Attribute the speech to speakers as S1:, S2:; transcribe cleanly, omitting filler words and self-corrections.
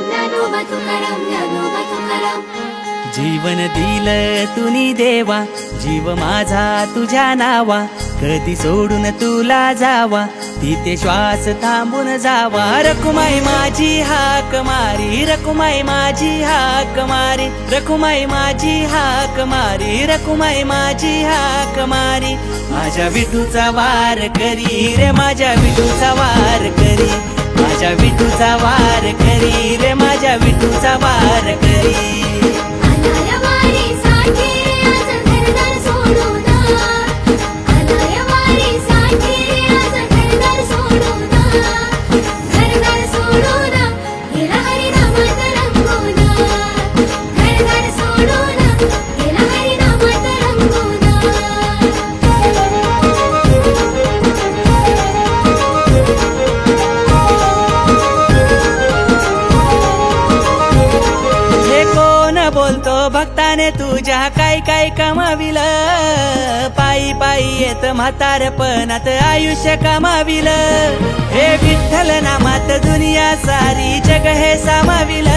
S1: ज्ञानोबा तुकाराम
S2: जीवन दिल तुनी देवा, जीव माझा तुझ्या नावा, कधी सोडून तुला जावा, तिथे श्वास थांबून जावा. रखुमाई माझी हाक मारी, रखुमाई माझी हाक मारी, रखुमाई माझी हाक मारी, रखुमाई माझी हाक मारी. माझ्या विठूचा वार करी रे, माझ्या विठूचा वार करी, माझ्या विठूचा वार करी रे, माझ्या विठूचा वार करी.
S1: आलाय वारीसाठी आज घरदार सोडून, आलाय वारीसाठी आज घरदार सोडून, घरदार सोडून गेला हरिनामात रंगून, घरदार सोडून गेला हरिनामात रंगून.
S2: हे कोण बोलतो भक्ताने तुझ्या काय काय कमाविल, पायी पायी येत म्हातारपणात आयुष्य कमाविल. हे विठ्ठल नामात दुनिया सारी जग हे सामाविल.